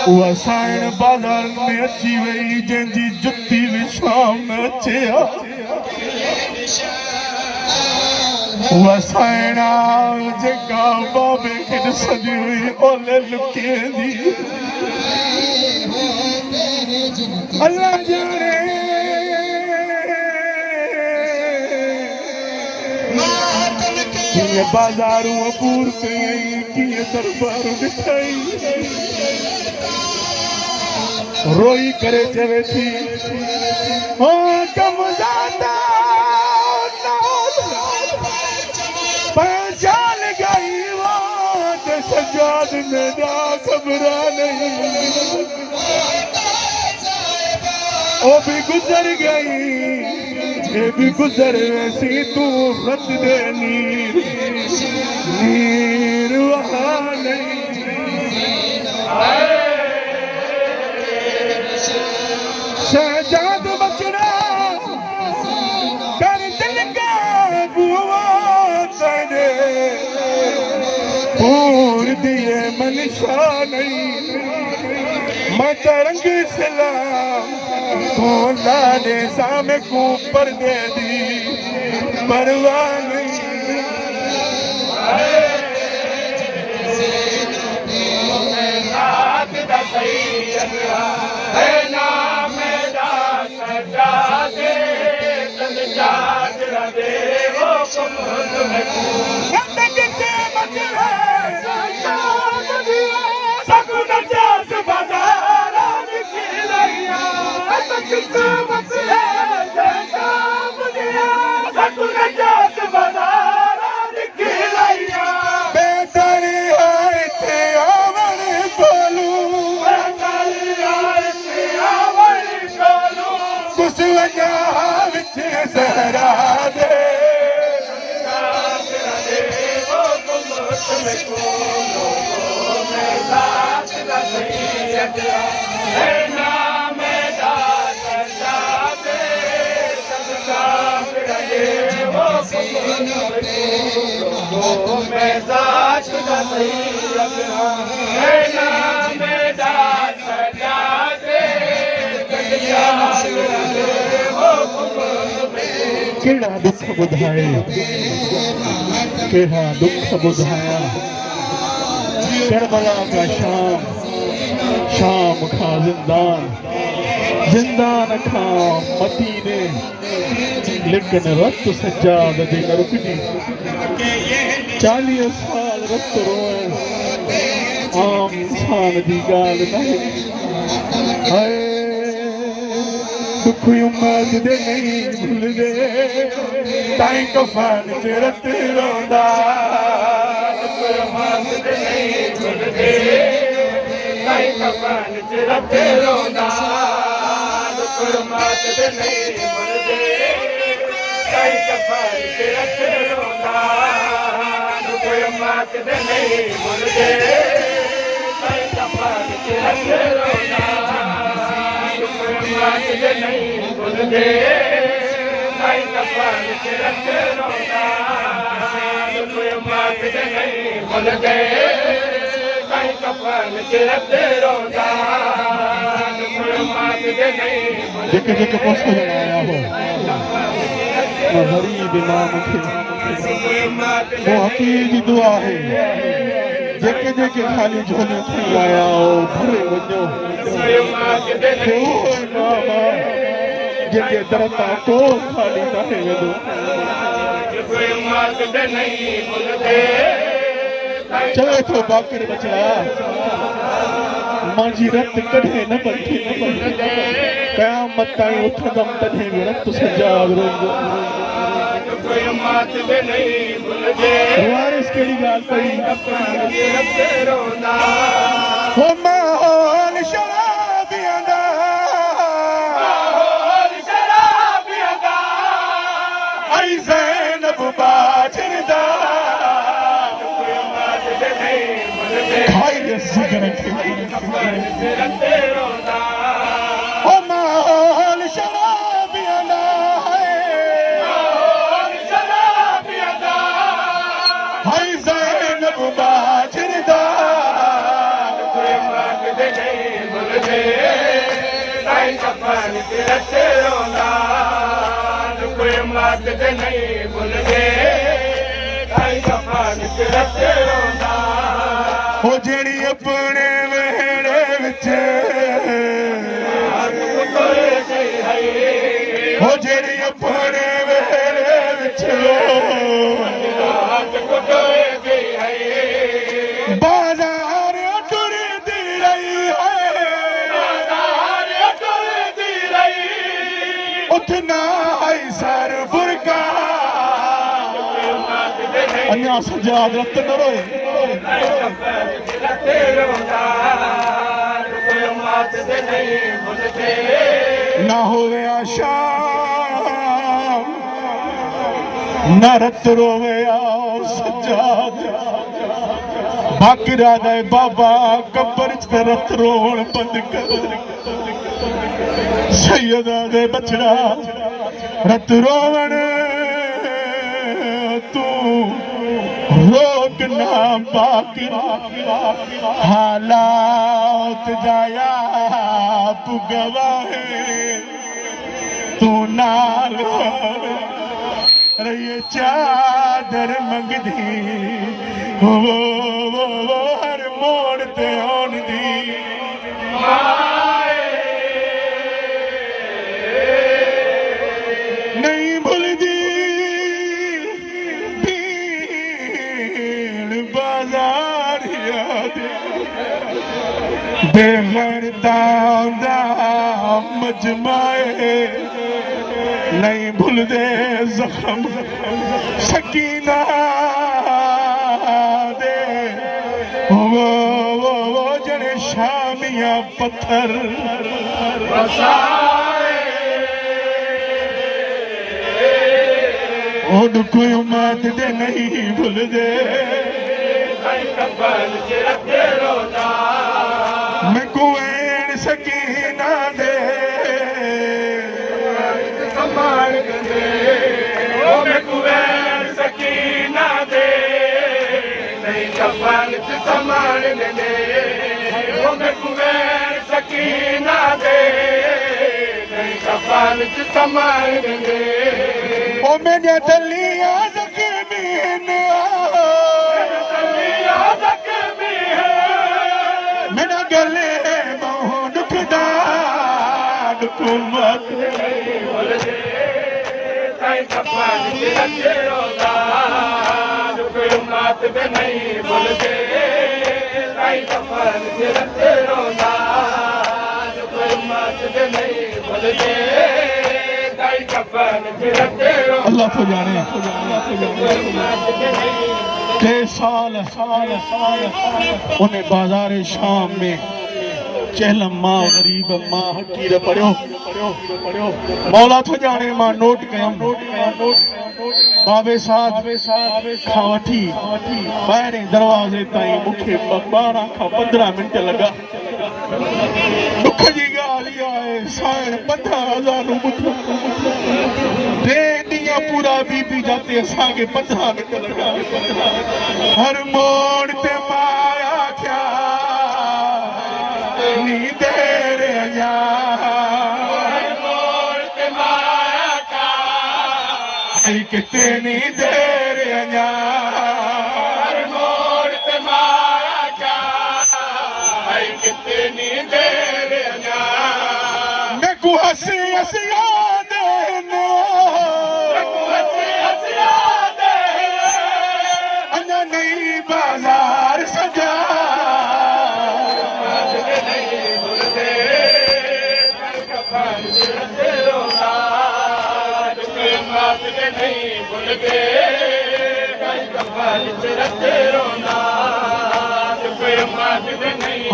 वसाइण बाजार में अची वही जंहिंजी जुती विशाम न अचिया वसाइणा जेका बाबे खे ॾिसंदी हुई ओले लुकेंदी अल्लाह जाने कीअं बाज़ारूं अबूर कयई कीअं दरबार ॾिठई रोई करे चवे थी कम ज़ादा पहचान गई बात सजाद में ना खबरा नहीं वो भी गुजर गई ये भी गुजर वैसी तू रत दे नीर वहाँ नहीं शहजाद बचना कर दिल का बुआ तेरे पूर दिए मनशा नहीं मैं तरंग सलाम को लाने सामे को पर दे दी परवाह नहीं सहरा दे केड़ा दुख बुधाए केड़ा दुख बुधाया करबला का शाम खा जिंदान खा मदीने लेकिन रत सजाद दी न रुकनी 40 साल रत रोए आम इंसान दी गाल नहीं हाय दुख उम्मत दे नहीं भूल दे ताई कफन च रत रोंदा उम्मत दे नहीं भूल दे ताई कफन च रत रोंदा उम्मत दे नहीं भूल दे ताई कफन च रत रोंदा उम्मत दे नहीं भूल दे ताई कफन च रत रोंदा नहीं भूल दे ताई कफन च रत रोंदा उम्मत दे नहीं भूल दे ताई कफन च रत रोंदा उम्मत दे नहीं भूल दे जेके पोस्ट लगाया हो गरीब इमाम खे वो हकीर जी दुआ है जेके खाली झोले थी आया हो भरे वञो जेके दरता को खाली नाहे वेंदो चवे थो बाकिर बचड़ा मांजी रत कढे न बंधी क़यामत ताईं उथंदम तॾहिं बि रत सजाद रोंदो वारिस कहिड़ी ॻाल्हि पई हो माहौल शराबियां दा आई ज़ैनब बाजर दा खाई जिगर खे ओ माल शराबियां दा हाय ज़ैनब बाजरदा हो जेड़ी अपने वेड़े विच हो जेड़ी अपने वेड़े विच बाजार टुरदी रही है उठना है सर बुरका अन्या सजाद रत न रोए ना होवे शाम ना रत रोवे सजाद बाकरा दे बाबा कब्र च रत रोण बंद कर सैयदा दे बछड़ा रत रोवण तू रोक ना बाकरा हालात जाया पुगवाहे तू नाल रही चादर मंगदी वो हर मोड़ ते होन दी नहीं भूलदी भीड़ बाजार याद बेगैरता दा मजमाए नहीं भूलदे जख्म सकीना दे वो जड़े शामिया पत्थर ओड कोई उम्मत दे नहीं भूलदे मैं कुएं सकीना दे सकीना दे नहीं कफन संभाल दे सकीना दे नहीं कफन संभाल दे ओ मेरे दलिया ज़ख्मी है मेरा गले मोह दुखदा दुखमत नहीं बोलते अल्लाह तो जाने 3 साल उन्हें बाजार शाम में चहलम माँ गरीब माँ हकीर पढ़ो मौला तो जाने माँ नोट कयम बाबे साथ खावठी ॿाहिरि दरवाज़े ताईं मूंखे 12 खां 15 मिंट लॻा दुख जी ॻाल्हि इहा आहे साईं 15,000 टे ॾींहं पूरा बीबी जाते असांखे 15 मिंट लॻा हर मोड़ ते माया क्या नी देर अञा किते नी देर अञा किते नी देर अञा मैं को हसी याद अञा नहीं बाजार सजा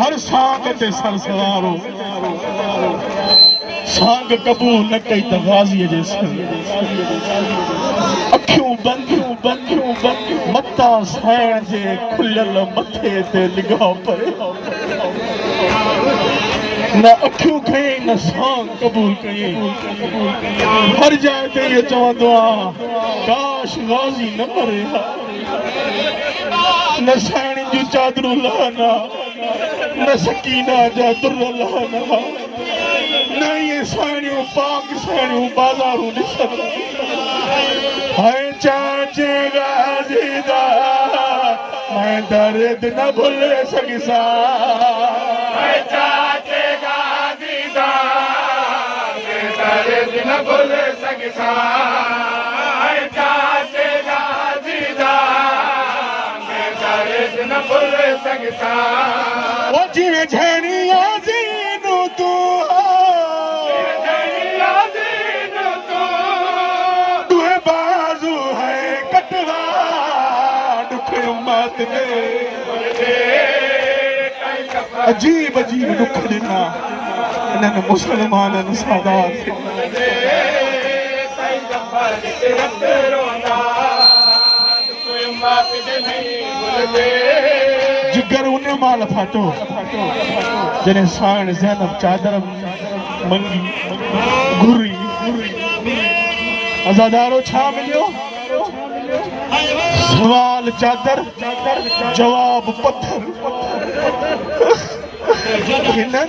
हर सांग ते सर सवारो सांग कबूल न कई त गाज़ीअ जे सर अखियूं बंद मत मता साइण जे खुलियल मथे ते निगाह परे न अखियूं कई न सांग कबूल कई हर जाइ ते ये चवंदो काश गाज़ी न मरे न साइण जूं चादरूं लहना न सकीना जा दुर लहना न ये साइणियूं पाक साइणियूं बाज़ारूं ॾिसनि हाय चाचे गाज़ी दा मैं दर्द न भुल सघिसा चाचे गाज़ी दा मैं दर्द न भुल सघिसा चाचे गाज़ी दा मैं दर्द न भुल सघिसा ओ जिवें झेड़िया ज़ीनू तू तुहे बाज़ू है कटवा दुख उम्मत ने अजीब अजीब दुख ॾिना इन्हनि मुसलमाननि सादात जिगर उन माल फाटो जॾहिं साइण ज़ैनब चादर मंगी घुरी अज़ादारो छा मिलियो सवाल चादर जवाब पत्थर हिननि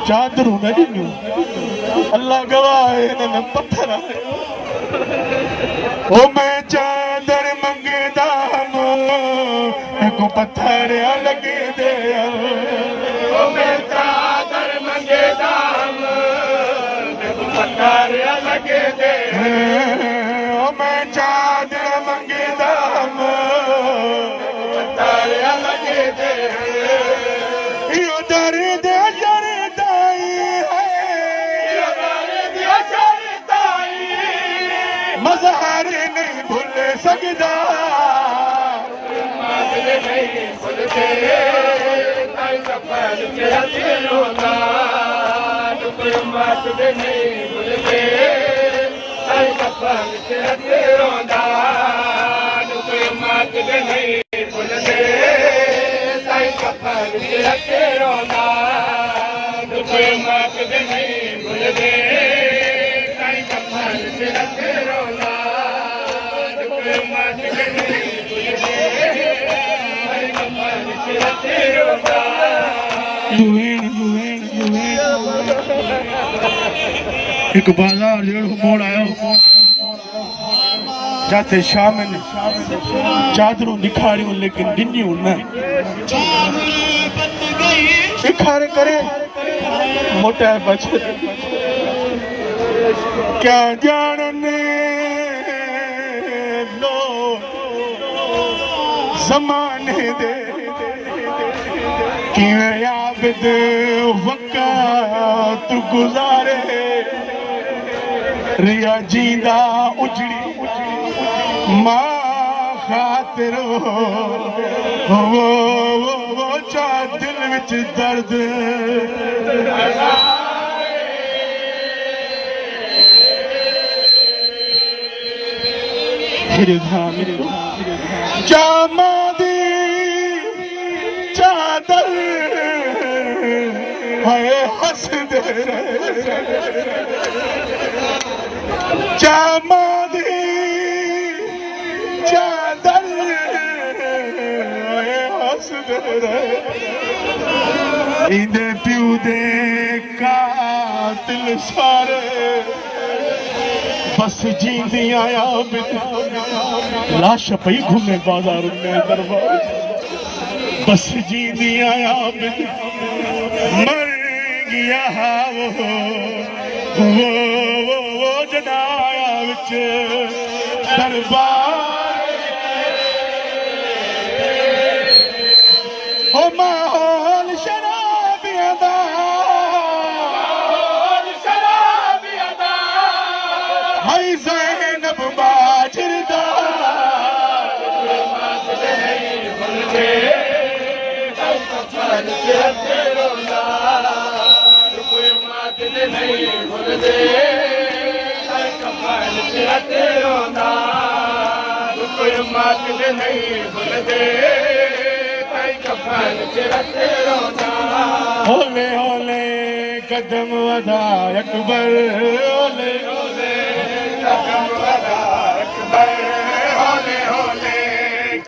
चादरूं न ॾिनियूं अल्लाह गवाह आहे हिननि पत्थर ओ मैं चादर मंगदा को पत्थर लगे दे ओ मैं चादर मंगदा को पत्थर लगे दे ओ मैं चादर मंगदा पत्थर लगे दे यो दर्द जरदाई है यो दर्द जरदाई मज़हर नहीं भूल सकदा नहीं भूलते ताई सफर के रोना मत नहीं भूलते ताई सफर के रोना मत नहीं भूलते ताई सफर के रोना मत नहीं भूलते ताई सफर के रोना मत नहीं भूलते एक बाजार जहिड़ो मोड़ आयो जाते शाम ने चादरूं ॾेखारियूं लेकिन ॾिनियूं न ॾेखारे करे मोटाए बचे क्या ॼाणनि लो ज़माने दे किवें आबिद वक़्त गुज़ारे रिया जींदा उजड़ी मां ख़ातिर वो चा दिल विच दर्द जामादी चादर है हंसदे जामादी चादर है हंसदे इंदे प्यू दे कातिल सारे बस जींदी आया लाश पई घूमे बाजार में दरबार बस जींदी आया मर गया वो जनाया विच दरबार ओ माहौल शराबियां दा हाय ज़ैनब बाजरदा नहीं भूलते कपाल रोना पाक दे नहीं भुलदे ताई कफन च रख रोंदा होले होले कदम वधा अकबर